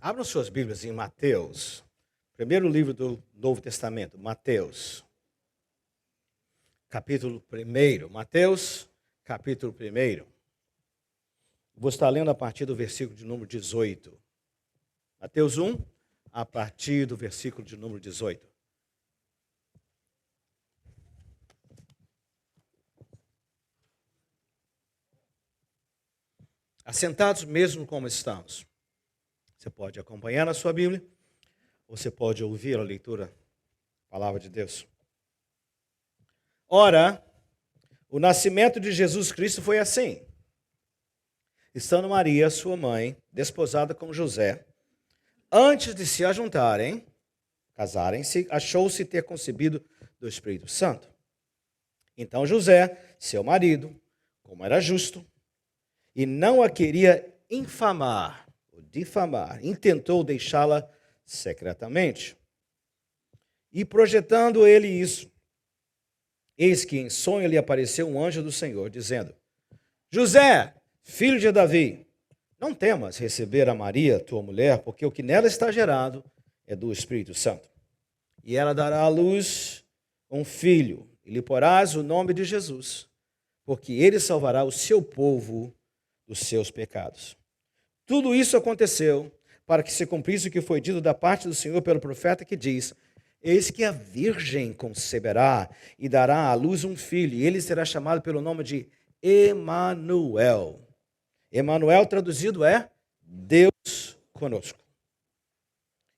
Abram suas Bíblias em Mateus, primeiro livro do Novo Testamento, Mateus, capítulo 1. Mateus, capítulo 1. Vou estar lendo a partir do versículo de número 18. Mateus 1, a partir do versículo de número 18. Assentados mesmo como estamos. Você pode acompanhar na sua Bíblia, ou você pode ouvir a leitura da Palavra de Deus. Ora, o nascimento de Jesus Cristo foi assim. Estando Maria, sua mãe, desposada com José, antes de se ajuntarem, casarem-se, achou-se ter concebido do Espírito Santo. Então José, seu marido, como era justo, e não a queria infamar, ou difamar, intentou deixá-la secretamente. E projetando ele isso, eis que em sonho lhe apareceu um anjo do Senhor, dizendo: José, filho de Davi, não temas receber a Maria, tua mulher, porque o que nela está gerado é do Espírito Santo. E ela dará à luz um filho, e lhe porás o nome de Jesus, porque ele salvará o seu povo dos seus pecados. Tudo isso aconteceu para que se cumprisse o que foi dito da parte do Senhor pelo profeta, que diz: eis que a virgem conceberá e dará à luz um filho, e ele será chamado pelo nome de Emanuel. Emanuel traduzido é Deus conosco.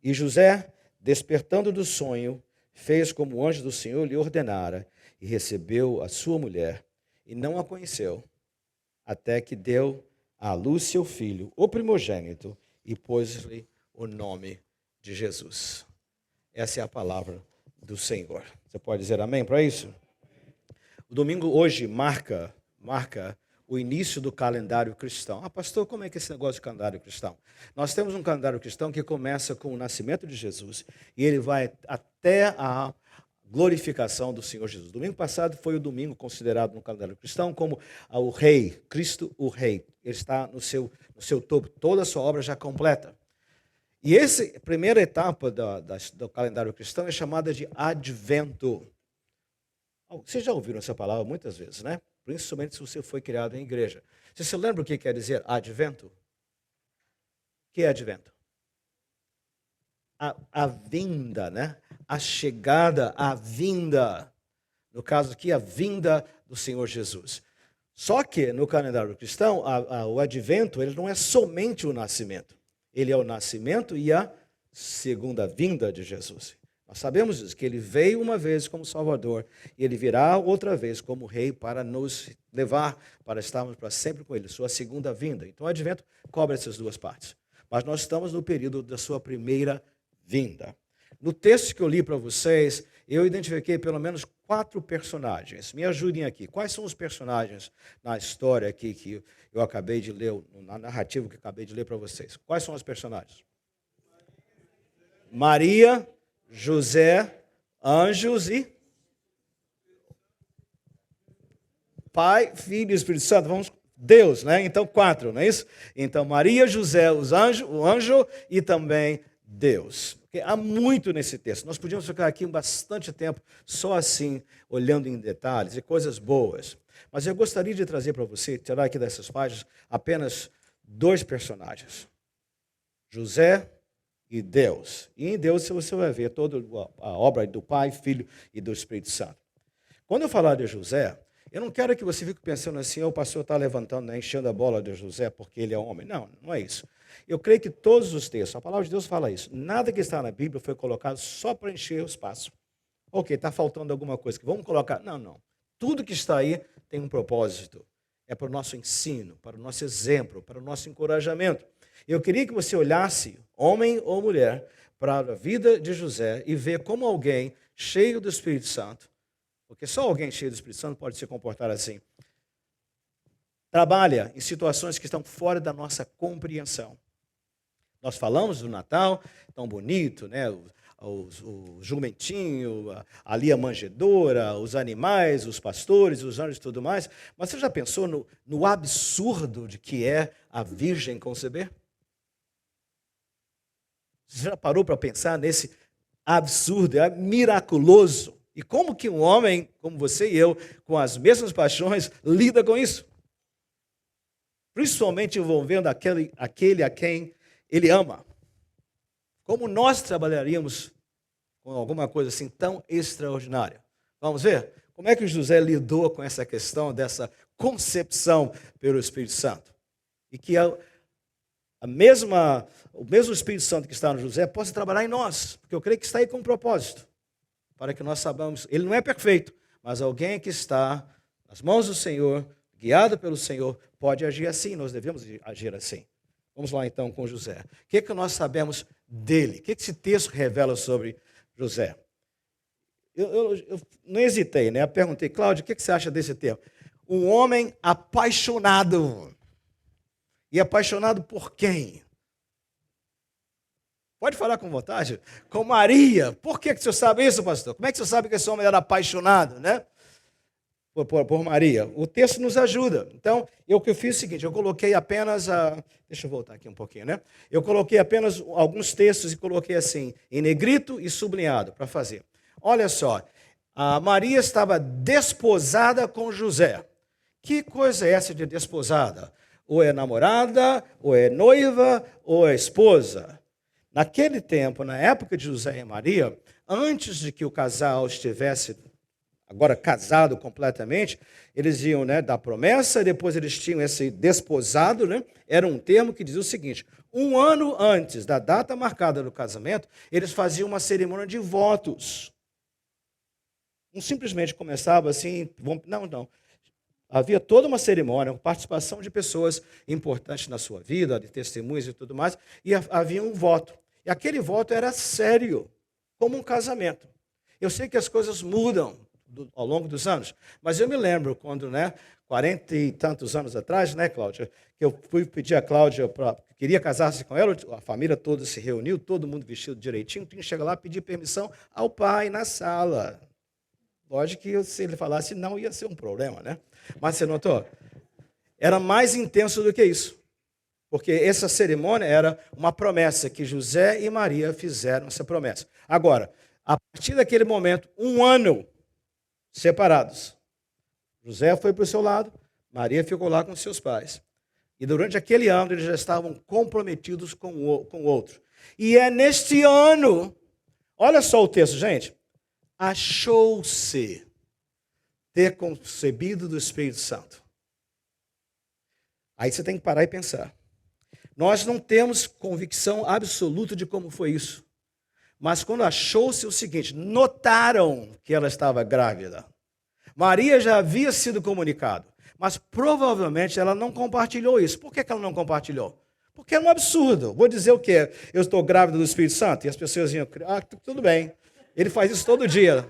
E José, despertando do sonho, fez como o anjo do Senhor lhe ordenara, e recebeu a sua mulher, e não a conheceu, até que deu à luz seu filho, o primogênito, e pôs-lhe o nome de Jesus. Essa é a palavra do Senhor. Você pode dizer amém para isso? O domingo hoje marca o início do calendário cristão. Ah, pastor, como é que é esse negócio de calendário cristão? Nós temos um calendário cristão que começa com o nascimento de Jesus e ele vai até a glorificação do Senhor Jesus. Domingo passado foi o domingo considerado no calendário cristão como o rei, Cristo o rei. Ele está no seu topo, toda a sua obra já completa. E essa primeira etapa do calendário cristão é chamada de Advento. Vocês já ouviram essa palavra muitas vezes, né? Principalmente se você foi criado em igreja. Você se lembra o que quer dizer Advento? O que é Advento? A vinda, né? A chegada, a vinda. No caso aqui, a vinda do Senhor Jesus. Só que no calendário cristão, o advento, ele não é somente o nascimento. Ele é o nascimento e a segunda vinda de Jesus. Nós sabemos isso, que ele veio uma vez como Salvador e ele virá outra vez como Rei para nos levar, para estarmos para sempre com ele, sua segunda vinda. Então o advento cobre essas duas partes. Mas nós estamos no período da sua primeira vinda. No texto que eu li para vocês, eu identifiquei pelo menos 4 personagens. Me ajudem aqui. Quais são os personagens na história aqui que eu acabei de ler, na narrativa que eu acabei de ler para vocês? Quais são os personagens? Maria, José, anjos e Pai, Filho e Espírito Santo. Vamos, Deus, né? Então 4, não é isso? Então Maria, José, o anjo e também Deus. Porque há muito nesse texto. Nós podíamos ficar aqui bastante tempo só assim, olhando em detalhes e coisas boas. Mas eu gostaria de trazer para você, tirar aqui dessas páginas, apenas 2 personagens. José e Deus. E em Deus você vai ver toda a obra do Pai, Filho e do Espírito Santo. Quando eu falar de José, eu não quero que você fique pensando assim, o pastor está levantando, né, enchendo a bola de José porque ele é homem. Não, não é isso. Eu creio que todos os textos, a palavra de Deus fala isso. Nada que está na Bíblia foi colocado só para encher o espaço. Ok, está faltando alguma coisa que vamos colocar. Não, não. Tudo que está aí tem um propósito. É para o nosso ensino, para o nosso exemplo, para o nosso encorajamento. Eu queria que você olhasse, homem ou mulher, para a vida de José e ver como alguém cheio do Espírito Santo, porque só alguém cheio do Espírito Santo pode se comportar assim, trabalha em situações que estão fora da nossa compreensão. Nós falamos do Natal, tão bonito, né? O jumentinho, ali a manjedoura, os animais, os pastores, os anjos e tudo mais. Mas você já pensou no absurdo de que é a virgem conceber? Você já parou para pensar nesse absurdo, é miraculoso? E como que um homem como você e eu, com as mesmas paixões, lida com isso? Principalmente envolvendo aquele a quem ele ama. Como nós trabalharíamos com alguma coisa assim tão extraordinária? Vamos ver? Como é que José lidou com essa questão dessa concepção pelo Espírito Santo? E que o mesmo Espírito Santo que está no José possa trabalhar em nós, porque eu creio que está aí com um propósito, para que nós saibamos, ele não é perfeito, mas alguém que está nas mãos do Senhor, guiado pelo Senhor, pode agir assim, nós devemos agir assim. Vamos lá então com José. O que nós sabemos dele? O que esse texto revela sobre José? Eu não hesitei, né? Eu perguntei, Cláudio, o que você acha desse termo? Um homem apaixonado. E apaixonado por quem? Pode falar com vontade? Com Maria. Por que o senhor sabe isso, pastor? Como é que o senhor sabe que esse homem era apaixonado, né? Por Maria. O texto nos ajuda. Então, o que eu fiz é o seguinte, eu coloquei apenas deixa eu voltar aqui um pouquinho, né? Eu coloquei apenas alguns textos e coloquei assim, em negrito e sublinhado, para fazer. Olha só, a Maria estava desposada com José. Que coisa é essa de desposada? Ou é namorada, ou é noiva, ou é esposa. Naquele tempo, na época de José e Maria, antes de que o casal estivesse agora casado completamente, eles iam, né, dar promessa, depois eles tinham esse desposado, né? Era um termo que dizia o seguinte: um ano antes da data marcada do casamento, eles faziam uma cerimônia de votos. Não simplesmente começava assim, não. Havia toda uma cerimônia, com participação de pessoas importantes na sua vida, de testemunhas e tudo mais, e havia um voto. E aquele voto era sério, como um casamento. Eu sei que as coisas mudam ao longo dos anos, mas eu me lembro quando, 40 e tantos anos atrás, Cláudia, que eu fui pedir a Cláudia, queria casar-se com ela, a família toda se reuniu, todo mundo vestido direitinho, tinha que chegar lá e pedir permissão ao pai na sala. Lógico que se ele falasse não, ia ser um problema, né? Mas você notou? Era mais intenso do que isso. Porque essa cerimônia era uma promessa que José e Maria fizeram essa promessa. Agora, a partir daquele momento, um ano separados. José foi para o seu lado, Maria ficou lá com seus pais. E durante aquele ano eles já estavam comprometidos com o outro. E é neste ano, olha só o texto, gente. Achou-se ter concebido do Espírito Santo. Aí você tem que parar e pensar. Nós não temos convicção absoluta de como foi isso. Mas quando achou-se o seguinte, notaram que ela estava grávida. Maria já havia sido comunicado, mas provavelmente ela não compartilhou isso. Por que ela não compartilhou? Porque é um absurdo. Vou dizer o quê? Eu estou grávida do Espírito Santo? E as pessoas iam, tudo bem. Ele faz isso todo dia.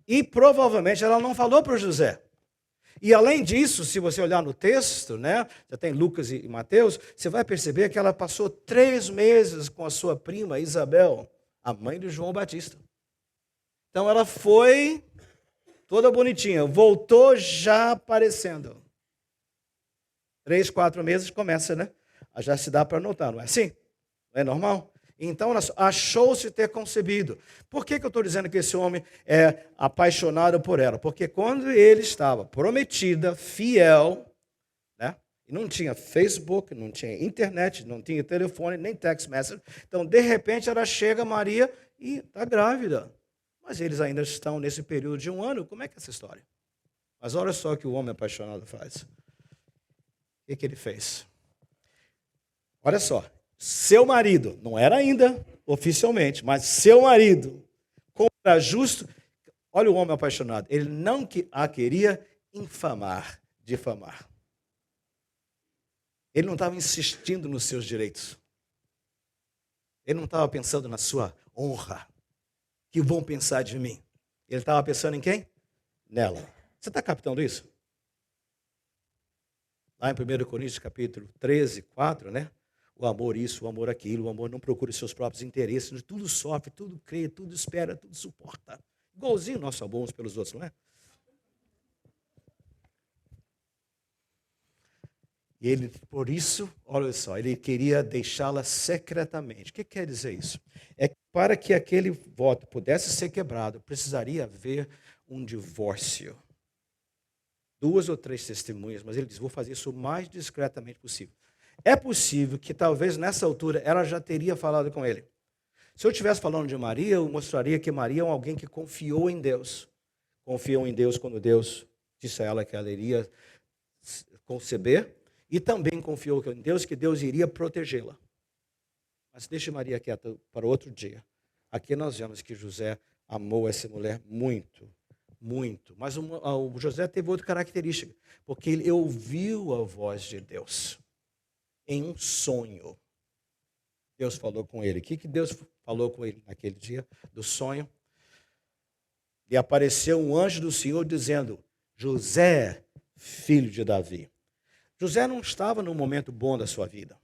E provavelmente ela não falou para o José. E além disso, se você olhar no texto, já tem Lucas e Mateus, você vai perceber que ela passou 3 meses com a sua prima Isabel, a mãe de João Batista. Então ela foi toda bonitinha, voltou já aparecendo. 3, 4 meses começa, já se dá para notar, não é assim? Não é normal? Então, achou-se ter concebido. Por que eu estou dizendo que esse homem é apaixonado por ela? Porque quando ele estava prometida, fiel, e não tinha Facebook, não tinha internet, não tinha telefone, nem text message. Então, de repente, ela chega, Maria, e está grávida. Mas eles ainda estão nesse período de 1 ano. Como é que é essa história? Mas olha só o que o homem apaixonado faz. O que ele fez? Olha só. Seu marido, não era ainda oficialmente, mas seu marido, como era justo, olha o homem apaixonado, ele não a queria difamar. Ele não estava insistindo nos seus direitos. Ele não estava pensando na sua honra. Que vão pensar de mim? Ele estava pensando em quem? Nela. Você está captando isso? Lá em 1 Coríntios, capítulo 13, 4, O amor isso, o amor aquilo, o amor não procura os seus próprios interesses, tudo sofre, tudo crê, tudo espera, tudo suporta. Igualzinho nosso amor uns pelos outros, não é? E ele, por isso, olha só, ele queria deixá-la secretamente. O que quer dizer isso? É que para que aquele voto pudesse ser quebrado, precisaria haver um divórcio. 2 ou 3 testemunhas, mas ele diz, vou fazer isso o mais discretamente possível. É possível que talvez nessa altura ela já teria falado com ele. Se eu estivesse falando de Maria, eu mostraria que Maria é alguém que confiou em Deus. Confiou em Deus quando Deus disse a ela que ela iria conceber, e também confiou em Deus que Deus iria protegê-la. Mas deixe Maria quieta para outro dia. Aqui nós vemos que José amou essa mulher muito, muito. Mas o José teve outra característica, porque ele ouviu a voz de Deus em um sonho. Deus falou com ele. O que Deus falou com ele naquele dia do sonho? E apareceu um anjo do Senhor dizendo, José, filho de Davi. José não estava num momento bom da sua vida.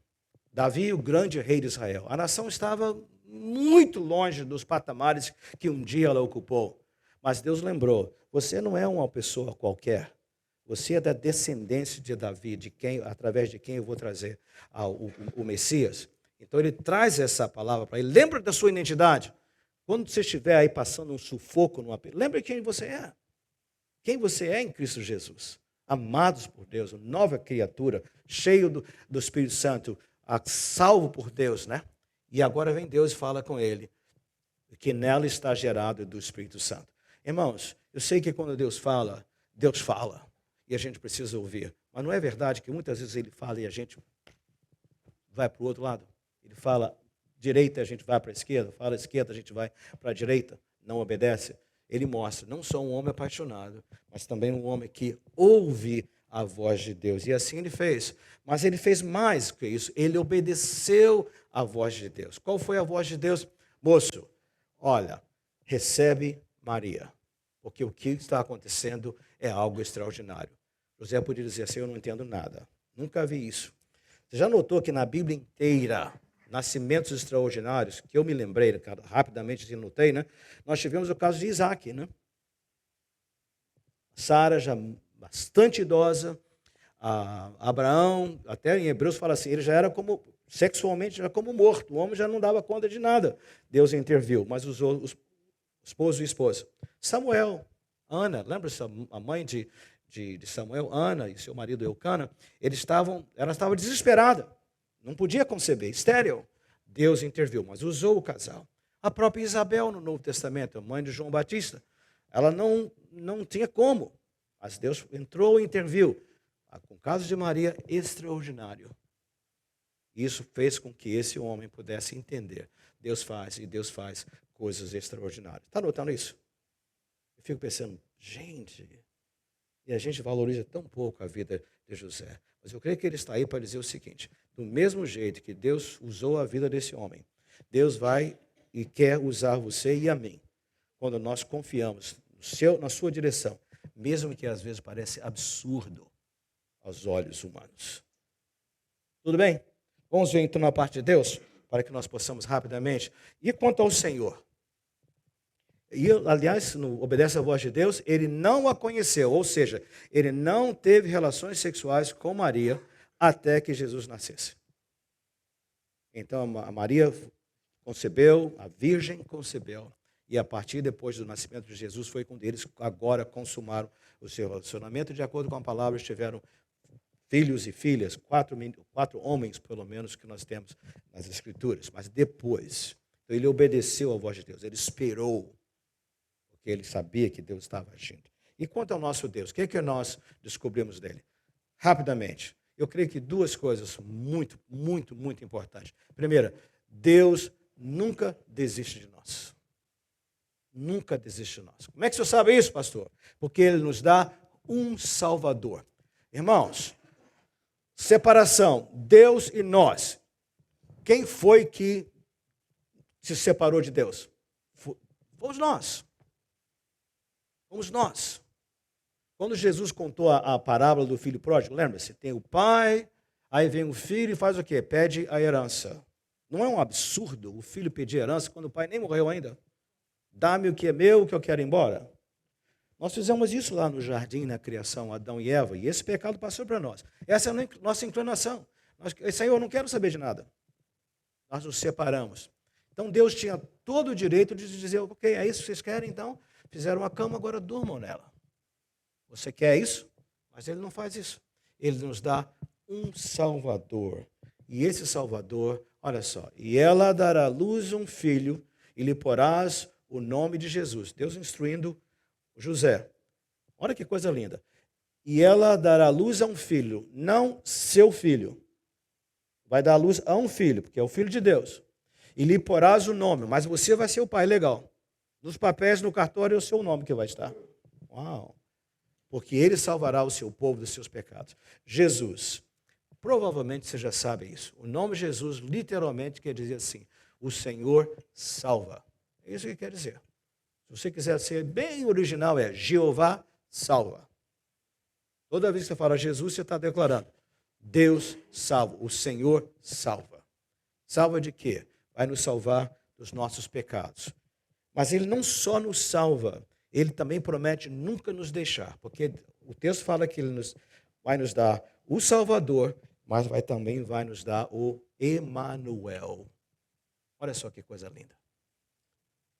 Davi, o grande rei de Israel. A nação estava muito longe dos patamares que um dia ela ocupou. Mas Deus lembrou, você não é uma pessoa qualquer. Você é da descendência de Davi, através de quem eu vou trazer o Messias. Então ele traz essa palavra para ele. Lembra da sua identidade. Quando você estiver aí passando um sufoco, lembra quem você é. Quem você é em Cristo Jesus. Amados por Deus, nova criatura, cheio do Espírito Santo, salvo por Deus, né? E agora vem Deus e fala com ele, que nela está gerado do Espírito Santo. Irmãos, eu sei que quando Deus fala, e a gente precisa ouvir. Mas não é verdade que muitas vezes ele fala e a gente vai para o outro lado? Ele fala direita, a gente vai para a esquerda, fala esquerda, a gente vai para a direita, não obedece. Ele mostra não só um homem apaixonado, mas também um homem que ouve a voz de Deus. E assim ele fez. Mas ele fez mais que isso. Ele obedeceu a voz de Deus. Qual foi a voz de Deus? Moço, olha, recebe Maria. Porque o que está acontecendo é algo extraordinário. José podia dizer assim, eu não entendo nada. Nunca vi isso. Você já notou que na Bíblia inteira, nascimentos extraordinários, que eu me lembrei, rapidamente notei, né? Nós tivemos o caso de Isaac, né? Sara já bastante idosa, Abraão, até em Hebreus fala assim, ele já era como, sexualmente, já como morto, o homem já não dava conta de nada. Deus interviu, mas usou o esposo e esposa. Samuel, Ana, lembra-se a mãe de Samuel, Ana e seu marido Eucana, ela estava desesperada. Não podia conceber, estéril. Deus interviu, mas usou o casal. A própria Isabel no Novo Testamento, a mãe de João Batista, ela não tinha como, mas Deus entrou e interviu. Com o caso de Maria, extraordinário. Isso fez com que esse homem pudesse entender. Deus faz coisas extraordinárias. Está notando isso? Eu fico pensando, gente, e a gente valoriza tão pouco a vida de José. Mas eu creio que ele está aí para dizer o seguinte, do mesmo jeito que Deus usou a vida desse homem, Deus vai e quer usar você e a mim, quando nós confiamos na sua direção, mesmo que às vezes pareça absurdo aos olhos humanos. Tudo bem? Vamos ver então na parte de Deus, para que nós possamos rapidamente. E quanto ao Senhor? E, aliás, no obedece à voz de Deus, ele não a conheceu, ou seja, ele não teve relações sexuais com Maria até que Jesus nascesse. Então, a Maria concebeu, a Virgem concebeu, e a partir depois do nascimento de Jesus foi quando eles agora consumaram o seu relacionamento, de acordo com a palavra, tiveram filhos e filhas, quatro homens, pelo menos, que nós temos nas Escrituras, mas depois, então ele obedeceu à voz de Deus, ele esperou, porque ele sabia que Deus estava agindo. E quanto ao nosso Deus, o que é que nós descobrimos dele? Rapidamente, eu creio que duas coisas muito, muito, muito importantes. Primeira, Deus nunca desiste de nós. Nunca desiste de nós. Como é que o senhor sabe isso, pastor? Porque ele nos dá um Salvador. Irmãos, separação, Deus e nós. Quem foi que se separou de Deus? Fomos nós. Fomos nós. Quando Jesus contou a parábola do filho pródigo, lembra-se? Tem o pai, aí vem o filho e faz o quê? Pede a herança. Não é um absurdo o filho pedir herança quando o pai nem morreu ainda? Dá-me o que é meu, o que eu quero ir embora. Nós fizemos isso lá no jardim, na criação, Adão e Eva, e esse pecado passou para nós. Essa é a nossa inclinação. Senhor, eu não quero saber de nada. Nós nos separamos. Então Deus tinha todo o direito de dizer, ok, é isso que vocês querem, então fizeram uma cama, agora durmam nela. Você quer isso? Mas Ele não faz isso. Ele nos dá um Salvador. E esse Salvador, olha só, e ela dará à luz um filho, e lhe porás o nome de Jesus. Deus instruindo José. Olha que coisa linda. E ela dará à luz a um filho, não seu filho. Vai dar à luz a um filho, porque é o filho de Deus. E lhe porás o nome, mas você vai ser o pai, legal. Nos papéis, no cartório, é o seu nome que vai estar. Uau! Porque ele salvará o seu povo dos seus pecados. Jesus, provavelmente você já sabe isso. O nome Jesus literalmente quer dizer assim, o Senhor salva. É isso que quer dizer. Se você quiser ser bem original, é Jeová salva. Toda vez que você fala Jesus, você está declarando, Deus salva, o Senhor salva. Salva de quê? Vai nos salvar dos nossos pecados. Mas Ele não só nos salva, Ele também promete nunca nos deixar, porque o texto fala que Ele vai nos dar o Salvador, mas também vai nos dar o Emanuel. Olha só que coisa linda.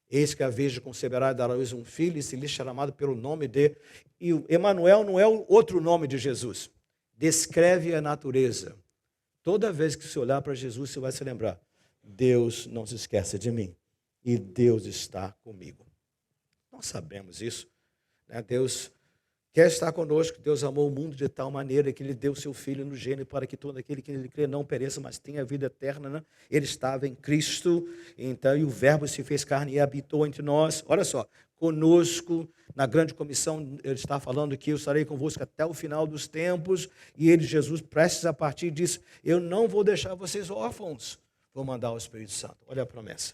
Eis que a Virgem conceberá e dará à luz um filho, e se lhe será chamado pelo nome de... E o Emanuel não é o outro nome de Jesus. Descreve a natureza. Toda vez que você olhar para Jesus, você vai se lembrar, Deus não se esquece de mim, e Deus está comigo. Nós sabemos isso, né? Deus quer estar conosco, Deus amou o mundo de tal maneira que Ele deu seu Filho no gênero para que todo aquele que nele crê não pereça, mas tenha vida eterna, né? Ele estava em Cristo, então, e o Verbo se fez carne e habitou entre nós. Olha só, conosco, na grande comissão, Ele está falando que eu estarei convosco até o final dos tempos, e Ele, Jesus, prestes a partir, disse, eu não vou deixar vocês órfãos, vou mandar o Espírito Santo. Olha a promessa.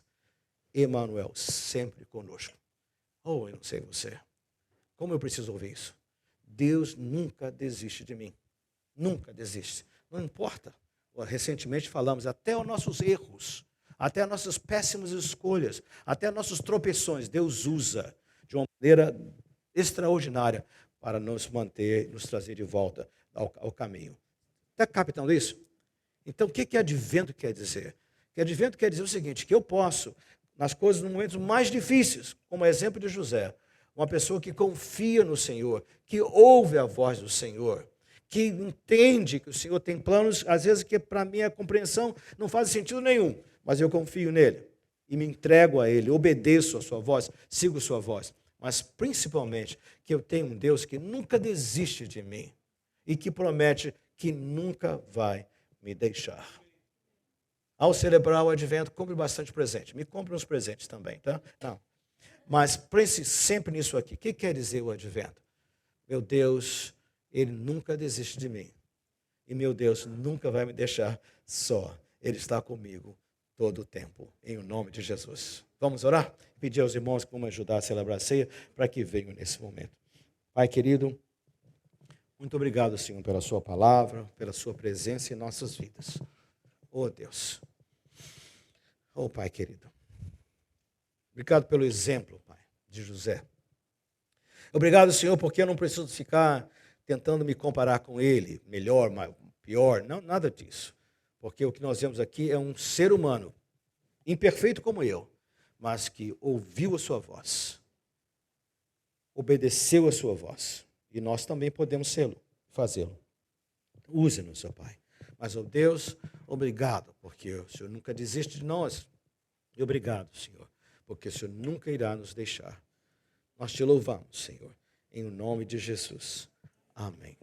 Emanuel, sempre conosco. Oh, eu não sei você. Como eu preciso ouvir isso? Deus nunca desiste de mim. Nunca desiste. Não importa. Recentemente falamos, até os nossos erros, até as nossas péssimas escolhas, até nossos tropeções, Deus usa de uma maneira extraordinária para nos manter, nos trazer de volta ao caminho. Está captando isso? Então, o que advento quer dizer? Que advento quer dizer o seguinte, que eu posso, nas coisas, nos momentos mais difíceis, como o exemplo de José, uma pessoa que confia no Senhor, que ouve a voz do Senhor, que entende que o Senhor tem planos, às vezes que para mim a compreensão não faz sentido nenhum, mas eu confio nele e me entrego a ele, obedeço a sua voz, sigo a sua voz. Mas principalmente que eu tenho um Deus que nunca desiste de mim e que promete que nunca vai me deixar. Ao celebrar o advento, compre bastante presente. Me compre uns presentes também, tá? Não. Mas pense sempre nisso aqui. O que quer dizer o advento? Meu Deus, Ele nunca desiste de mim. E meu Deus nunca vai me deixar só. Ele está comigo todo o tempo. Em nome de Jesus. Vamos orar? Pedir aos irmãos que vão me ajudar a celebrar a ceia para que venham nesse momento. Pai querido, muito obrigado, Senhor, pela sua palavra, pela sua presença em nossas vidas. Oh, Deus. Oh, Pai querido. Obrigado pelo exemplo, Pai, de José. Obrigado, Senhor, porque eu não preciso ficar tentando me comparar com ele, melhor, pior, não, nada disso. Porque o que nós vemos aqui é um ser humano, imperfeito como eu, mas que ouviu a sua voz, obedeceu a sua voz, e nós também podemos fazê-lo. Use-nos, ó Pai. Mas, ó Deus, obrigado, porque o Senhor nunca desiste de nós. E obrigado, Senhor, porque o Senhor nunca irá nos deixar. Nós te louvamos, Senhor, em nome de Jesus. Amém.